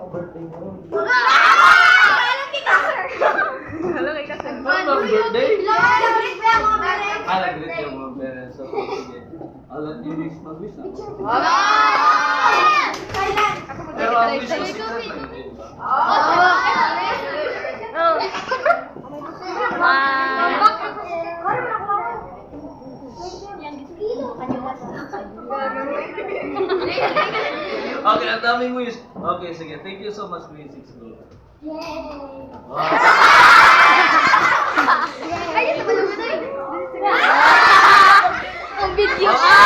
birthday mo. Hello kay Kasir. Ano ang birthday? Nag-greet pa yung mga parents. Nag-greet yung mga parents. Okay, sige. Alam niyo wish mag-wish na. Kailan? Pero ang wish ko secret lang yun, di ba? Okay, ang daming wish. Okay, sige. Thank you so much, Grade 6 Go. Ayun, sa balong Ang video.